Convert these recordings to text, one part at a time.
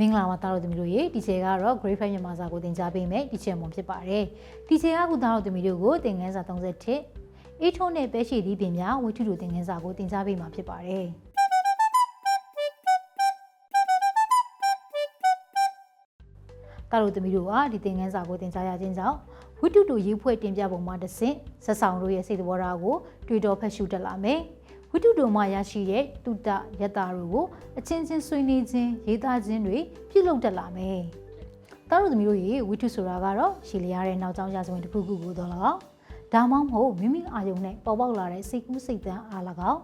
မင်္ဂလာပါသားတို့သမီးတို့ရေဒီချေကတော့ grade 5မြန်မာစာကိုသင်ကြားပေးမယ်ဒီချေမွန်ဖြစ်ပါတယ်ဒီချေကခုသားတို့သမီးတို့ကိုသင်ခန်းစာ31အေးထုံးနဲ့ပဲရှိသည့်ပင်များဝိထုတို့သင်ခန်းစာကိုသင်ကြားပေးမှာဖြစ်ပါတယ်သားတို့သမီးတို့ကဒီသင်ခန်းစာကိုသင်ကြားရခြင်းကြောင့်ဝိထုတို့ရေးဖွဲ့တင်ပြပုံမှာတစ်ဆင့်ဆက်ဆောင်တို့ရဲ့စိတ်သဘောထားကိုတွေ့တော်ဖတ်ရှုတတ်လာမယ်ဝိတုတို့မှရရှိတဲ့တုတယတ္တာတို့ကိုအချင်းချင်းဆွေးနွေးခြင်းရေးသားခြင်းတွေပြုလုပ်တတ်လာမယ်။သားတို့သမီးတို့ရေဝိတုဆိုတာကတော့ရှည်လျားတဲ့နောက်ကျောင်းရာဇဝင်တစ်ခုခုကိုတော့၎င်းဒါမှမဟုတ်မိမိအာယုံနဲ့ပေါ်ပေါက်လာတဲ့စိတ်ကူးစိတ်သန်းအား၎င်း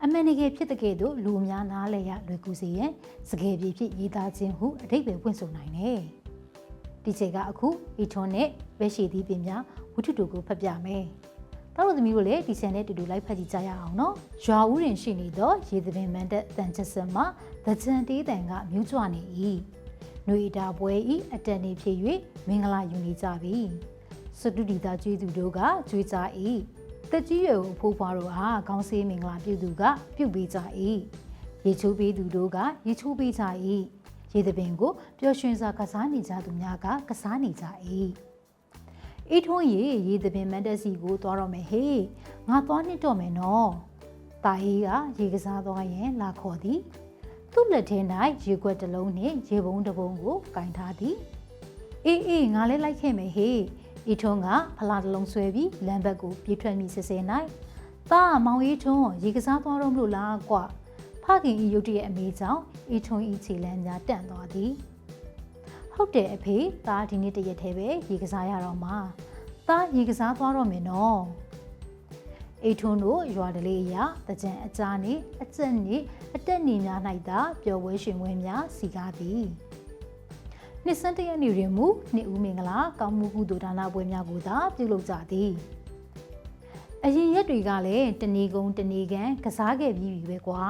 အမှန်တကယ်ဖြစ်တဲ့ကဲ့သို့လူများနားလည်ရလွယ်ကူစေရန်စကားပြေဖြစ်ရေးသားခြင်းဟုအဓိပ္ပာယ်ဖွင့်ဆိုနိုင်တယ်။ဒီချိန်ကအခုဤထွန်းနဲ့ပဲရှိသည့်ပင်များဝိတုတို့ကိုဖတ်ပြမယ်။တော်တို့သမီးတို့လည်းဒီဆန်နဲ့တူတူလိုက်ဖတ်ကြည့်ကြရအောင်နော်။ရွာဦးရင်ရှိနေသောရေသပင်မန်တက်တန်ချက်စံမှာသကြံတေးတန်ကမြူးကြွနေ၏။ຫນွေတာပွဲဤအတန်နေဖြစ်၍မင်္ဂလာယူနေကြပြီ။စတုဒီတာကျွေးသူတို့ကကျွေးကြ၏။တက်ကြီးရွယ်ကိုဖိုးဖွားတို့ဟာခေါင်းဆေးမင်္ဂလာပြုသူကပြုပေးကြ၏။ရေချိုးပေးသူတို့ကရေချိုးပေးကြ၏။ရေသပင်ကိုပျော်ရွှင်စွာကစားနေကြသူများကကစားနေကြ၏။အေးထွန်းရေသပင်မန်တက်စီကိုသွားတော့မယ်ဟေးငါသွားနှစ်တော့မယ်နော်တာအေးကရေကစားသွားရင်လာခေါ်သည်သူ့လက်ထဲ၌ရေခွက်တစ်လုံးနှင့်ရေပုံးတစ်ပုံးကိုကင်ထားသည်အေးငါလည်းလိုက်ခဲ့မယ်ဟေးအေးထွန်းကဖလားတစ်လုံးဆွဲပြီးလမ်းဘက်ကိုပြေးထွက်မိစစ်စစ်၌တာမောင်အေးထွန်းရေကစားသွားတော့မလို့လားကွဖခင်ဤရုတ်တရက်အမေကြောင့်အေးထွန်းဤခြေလမ်းများတန့်သွားသည်ဟုတ်တယ်အဖေသားဒီနေ့တရက်တည်းပဲရေကစားရတော့မှာသားရေကစားသွားတော့မယ်နော်အိထွန်းတို့ရွာတလေးရတကြံအကြားနေအကျက်နေအတက်နေများ၌သာပျော်ပွဲရှင်ပွဲများစီကားသည်နှစ်ဆန်းတရက်နေတွင်မူနှစ်ဦးမင်္ဂလာကောင်းမှုကုသိုလ်ဒါနပွဲများကိုသာပြုလုပ်ကြသည်အရင်ရက်တွေကလည်းတနေကုန်တနေကန်ကစားခဲ့ပြီးပြီပဲကွာ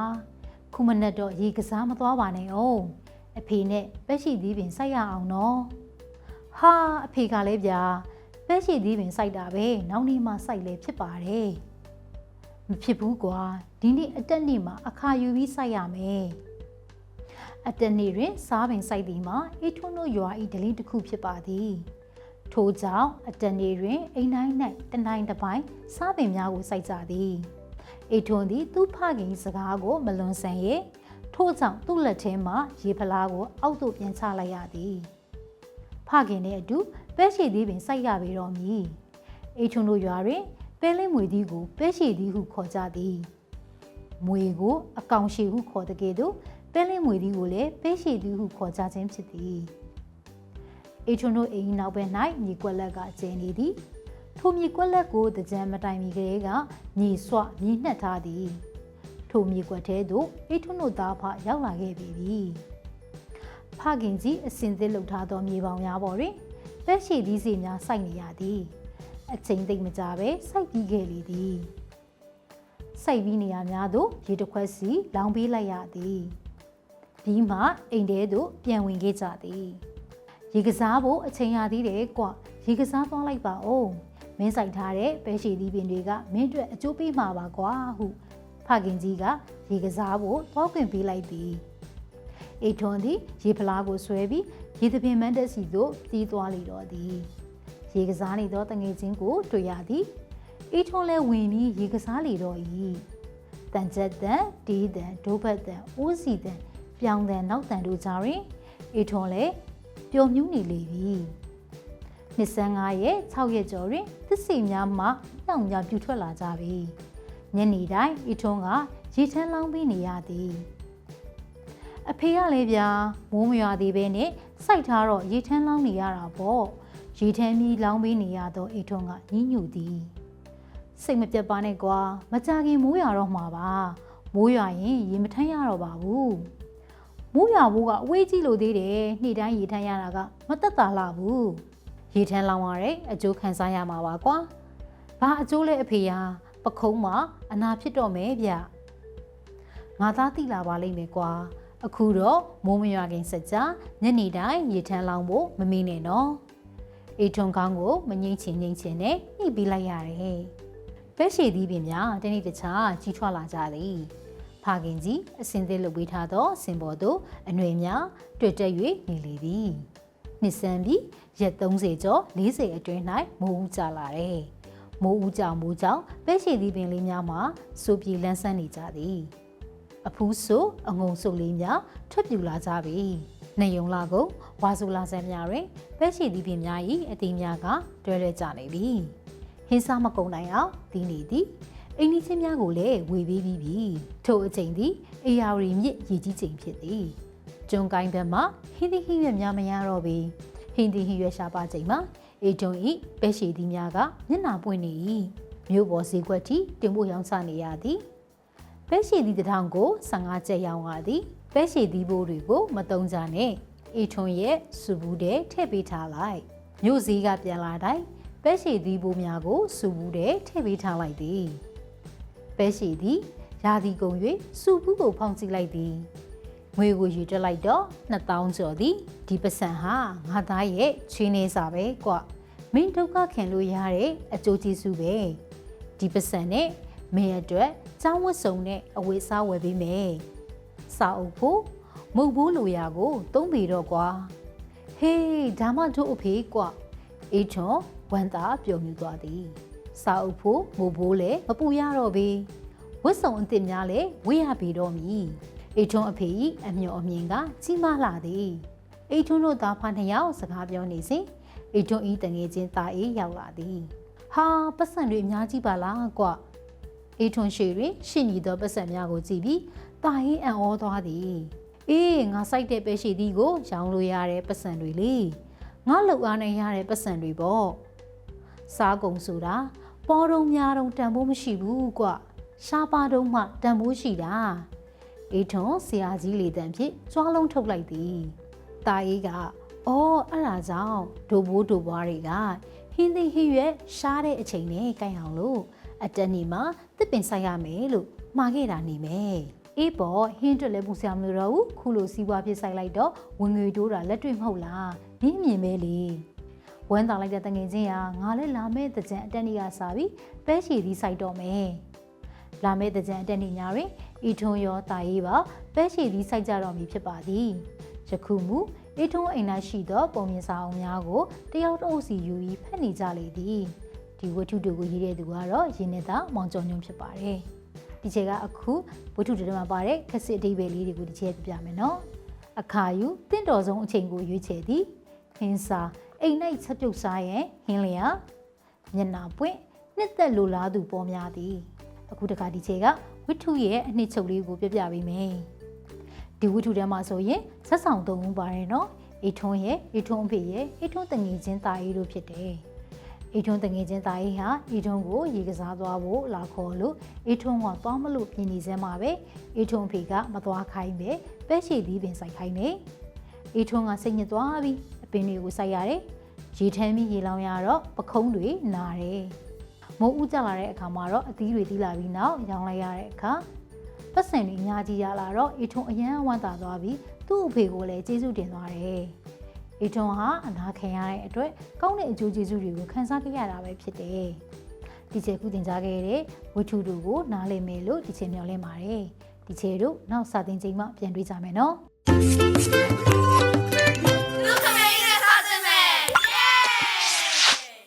ခုမနက်တော့ရေကစားမသွားပါနဲ့အောင်အဖေနဲ့ပဲရှိသီးပင်စိုက်ရအောင်နော်ဟာအဖေကလည်းဗျာပဲရှိသီးပင်စိုက်တာပဲနောက်နေ့မှစိုက်လဲဖြစ်ပါတယ်မဖြစ်ဘူးကွာဒီနေ့အတက်နေ့မှာအခါယူပြီးစိုက်ရမယ်အတက်နေ့တွင်စားပင်စိုက်သည်မှာအေးထွန်းတို့ရွာဤဒလင်းတစ်ခုဖြစ်ပါသည်ထို့ကြောင့်အတက်နေ့တွင်အိမ်တိုင်း၌တနိုင်တစ်ပိုင်းစားပင်များကိုစိုက်ကြသည်အေးထွန်းသည်သူ့ဖခင်စကားကိုမလွန်ဆန်ရဲ့ထို့ကြောင့်သူ့လက်ထဲမှာရေဖလားကိုအောက်သို့ပြန်ချလိုက်ရသည်ဖခင်နဲ့အတူပဲရှိသည်ပင်စိုက်ရပေတော့မည်အိထွန်းတို့ရွာတွင်ပဲလင်းမွေသည်ကိုပဲရှိသည်ဟုခေါ်ကြသည်မွေကိုအကောင်ရှိဟုခေါ်တဲ့ကဲ့သို့ပဲလင်းမွေသည်ကိုလည်းပဲရှိသည်ဟုခေါ်ကြခြင်းဖြစ်သည်အိထွန်းတို့အိမ်နောက်ဘက်၌မြေကွက်လက်ကကျင်းနေသည်ထိုမြေကွက်လက်ကိုတကြံမတိုင်မီကလေးကမြေဆွမြေနှက်ထားသည်ထိုမြေကွက်ထဲသို့အေးထွန်းတို့သားဖရောက်လာခဲ့ပြီဖခင်ကြီးအစင်သစ်လှုပ်ထားသောမြေပေါင်များပေါ်တွင်ပဲရှိသီးစီများစိုက်နေရသည်အချိန်သိမ့်မကြပဲစိုက်ပြီးခဲ့လေသည်စိုက်ပြီးနေရများသို့ရေတစ်ခွက်စီလောင်းပေးလိုက်ရသည်ပြီးမှအိမ်ထဲသို့ပြန်ဝင်ခဲ့ကြသည်ရေကစားဖို့အချိန်ရသေးတယ်ကွရေကစားသွားလိုက်ပါဦးမင်းစိုက်ထားတဲ့ပဲရှိသီးပင်တွေကမင်းအတွက်အကျိုးပေးမှာပါကွာဟုဖခင်ကြီးကရေကစားဖို့သွားခွင့်ပေးလိုက်သည်အိထွန်းသည်ရေဖလားကိုဆွဲပြီးရေသပင်မန်တက်စီသို့တီးသွားလေတော့သည်ရေကစားနေသောတငယ်ချင်းကိုတွေ့ရသည်အိထွန်းလည်းဝင်ပြီးရေကစားလေတော့၏တန်ချက်တန်တီးတန်ဒိုးဘတ်တန်အိုးစီတန်ပြောင်းတန်နောက်တန်တို့ကြားတွင်အိထွန်းလည်းပျော်မြူးနေလေပြီနှစ်ဆန်း9ရက်6ရက်ကျော်တွင်သစ်စီများမှနှောင်ညပြူထွက်လာကြပြီညနေတိုင်းဤထွန်းကရေထမ်းလောင်းပေးနေရသည်အဖေကလည်းဗျာမိုးမရွာသေးပဲနဲ့စိုက်ထားတော့ရေထမ်းလောင်းနေရတာပေါ့ရေထမ်းပြီးလောင်းပေးနေရတော့ဤထွန်းကညှိညူသည်စိတ်မပြတ်ပါနဲ့ကွာမကြခင်မိုးရွာတော့မှာပါမိုးရွာရင်ရေမထမ်းရတော့ပါဘူးမိုးရွာဖို့ကအဝေးကြီးလို့သေးတယ်နေ့တိုင်းရေထမ်းရတာကမသက်သာလှဘူးရေထမ်းလောင်းရတဲ့အကျိုးခံစားရမှာပါကွာဘာအကျိုးလဲအဖေယာပခုံးမှာအနာဖြစ်တော့မယ်ဗျငါသားသိလာပါလိမ့်မယ်ကွာအခုတော့မိုးမရွာခင်စကြညနေတိုင်းရေထမ်းလောင်းဖို့မမေ့နဲ့နော်အေထွန်းကောင်းကိုမငိမ့်ချင်နဲ့ညှိပြီးလိုက်ရတယ်ပဲရှိသည်ပင်များတနေ့တခြားကြီးထွားလာကြသည်ဖ ဖခင်ကြီးအစင်သေးလုပ်ပေးထားသောစင်ပေါ်သို့အနှွေများတွေ့တက်၍နေလေသည်နှစ်ဆန်းပြီးရက်30ကျော်40အတွင်း၌မိုးဦးကျလာတယ်မိုးဦးကြောင့်ပဲရှိသည့်ပင်လေးများမှာစိုးပြေလန်းဆန်းနေကြသည်အဖူးဆိုအငုံဆုပ်လေးများထွက်ပြူလာကြပြီနေုံလာကုန်ဝါဆိုလာဆန်းများတွင်ပဲရှိသည့်ပင်များ၏အသေးများကတွဲလွဲကြနေပြီဟင်းစားမကုန်နိုင်အောင်တီးနေသည်အိမ်နီးချင်းများကိုလည်းဝေပေးပြီးပြီထို့အချိန်သည်အေယာရီမြစ်ရည်ကြီးချိန်ဖြစ်သည်ကျွန်းကိုင်းဘက်မှဟင်းသီးဟင်းရွက်များမရတော့ပြီဟင်းသီးဟင်းရွက်ရှားပါချိန်မှာအေဂျုံဤပဲရှိသည့်များကမျက်နှာပွင့်နေ၏မြို့ပေါ်ဈေးကွက်ထိတင်ဖို့ရောင်းချနေရသည်ပဲရှိသည့်တထောင်ကို15ကျပ်ရောင်းရသည်ပဲရှိသည့်ဘိုးတွေကိုမတုံးကြနဲ့အေထွန်းရဲ့စူဘူးတဲ့ထည့်ပေးထားလိုက်မြို့ဈေးကပြန်လာတိုင်းပဲရှိသည့်ဘိုးများကိုစူဘူးတဲ့ထည့်ပေးထားလိုက်သည်ပဲရှိသည်ရာသီကုန်၍စူဘူးကိုဖောင်းကြည့်လိုက်သည်ငွေကိုယူတက်လိုက်တော့2000ကျော်သည်ဒီပစံဟာငါသားရဲ့ချွေးနေစာပဲကွမင်းဒုက္ခခင်လို့ရတဲ့အကျိုးကျေးဇူးပဲဒီပစံနဲ့မင်းအတွက်ကျောင်းဝတ်စုံနဲ့အဝတ်စားဝယ်ပေးမယ်စာအုပ်ဖို့မုတ်ဘိုးလိုရာကိုသုံးပြီတော့ကွာဟေးဒါမှတို့အဖေကွအေးချွန်ဝမ်းသာပြုံမြူသွားသည်စာအုပ်ဖို့မုတ်ဘိုးလည်းမပူရတော့ပြီဝတ်စုံအသစ်များလည်းဝေးရပြီတော့မီအေးထွန်းအဖေ၏အမျှော်အမြင်ကကြီးမားလာသည်အေးထွန်းတို့သားဖားနှစ်ယောက်စကားပြောနေစဉ်အေးထွန်း၏တငယ်ချင်းသားအေးရောက်လာသည်ဟာပတ်စံတွေအများကြီးပါလားကွအေးထွန်းရှိတွင်ရှင့်ညီသောပတ်စံများကိုကြည့်ပြီးသားအေးအံ့ဩသွားသည်အေးငါစိုက်တဲ့ပဲရှိသည်ကိုရောင်းလို့ရတဲ့ပတ်စံတွေလေငါလှုပ်အားနဲ့ရတဲ့ပတ်စံတွေပေါ့စားကုန်ဆိုတာပေါ်တုံးများတုံးတန်ဖိုးမရှိဘူးကွရှားပါတုံးမှတန်ဖိုးရှိတာအေးထွန်းဆရာကြီးလေတံဖြင့်ကြွားလုံးထုတ်လိုက်သည်တာအေးကအော်အဲ့ဒါကြောင့်ဒိုဘိုးဒိုဘွားတွေကဟင်းသီးဟင်းရွက်ရှားတဲ့အချိန်နဲ့ကြိုင်အောင်လို့အတက်နေမှာတစ်ပင်ဆိုင်ရမယ်လို့မှာခဲ့တာနေမယ်အေးပေါ်ဟင်းတွက်လည်းပူဆရာမလို့တော့ဘူးခုလိုစီးပွားဖြစ်ဆိုင်လိုက်တော့ဝင်ငွေတိုးတာလက်တွေ့မဟုတ်လားနင်းမြင်ပဲလေဝမ်းသာလိုက်တဲ့တငယ်ချင်းကငါလည်းလာမဲ့တကြံအတက်နေရစားပြီးပဲရှည်သီးဆိုင်တော့မယ်လာမဲ့တကြံအတက်နေညာတွင်ဤထွန်းရောတာရေးပါပဲရှည်သီးဆိုင်ကြတော့မည်ဖြစ်ပါသည်ယခုမူဤထွန်းအိမ်၌ရှိသောပုံမြင်စာအုပ်များကိုတယောက်တစ်အုပ်စီယူပြီးဖတ်နေကြလေသည်ဒီဝတ္ထုတွေကိုရေးတဲ့သူကတော့ရင်းနေတာမောင်ကျော်ညွန့်ဖြစ်ပါတယ်ဒီချက်ကအခုဝတ္ထုတွေမှာပါတဲ့ခက်စစ်အဓိပ္ပာယ်လေးတွေကိုဒီချက်ပြပြမယ်နော်အခါယူတင့်တော်ဆုံးအချိန်ကိုရွေးချယ်သည်ဟင်းစားအိမ်၌ချက်ပြုတ်စားရင်ဟင်းလျာမျက်နာပွင့်နှစ်သက်လိုလားသူပေါ်များသည်အခုတခါဒီချက်ကဝတ္ထုရဲ့အနှစ်ချုပ်လေးကိုပြပြပေးမယ်ဒီဝတ္ထုထဲမှာဆိုရင်ဆက်ဆောင်သုံးဦးပါတယ်နော်အေထွန်းရဲ့အေထွန်းအဖေရဲ့အေထွန်းတငယ်ချင်းတာအေးတို့ဖြစ်တယ်အေထွန်းတငယ်ချင်းတာအေးဟာအေထွန်းကိုရေကစားသွားဖို့လာခေါ်လို့အေထွန်းကသွားမလို့ပြင်နေစမ်းမှာပဲအေထွန်းအဖေကမသွားခိုင်းပဲပဲရှိသီးပင်စိုက်ခိုင်းတယ်အေထွန်းကစိတ်ညစ်သွားပြီးအပင်တွေကိုစိုက်ရတယ်ရေထမ်းပြီးရေလောင်ရတော့ပခုံးတွေနာတယ်မိုးဦးကျလာတဲ့အခါမှာတော့အသီးတွေတီးလာပြီးနောက်ရောင်းလိုက်ရတဲ့အခါပတ်စံတွေအများကြီးရလာတော့အေထွန်းအရန်ဝမ်းသာသွားပြီးသူ့အဖေကိုလည်းကျေးဇူးတင်သွားတယ်အေထွန်းဟာအနာခံရတဲ့အတွက်ကောင်းတဲ့အကျိုးကျေးဇူးတွေကိုခံစားခဲ့ရတာပဲဖြစ်တယ်ဒီချက်ခုသင်ကြားခဲ့တဲ့ဝတ္ထုတို့ကိုနားလည်မယ်လို့ဒီချက်မျှော်လင့်ပါတယ်ဒီချက်တို့နောက်စာသင်ချိန်မှပြန်တွေ့ကြမယ်နော်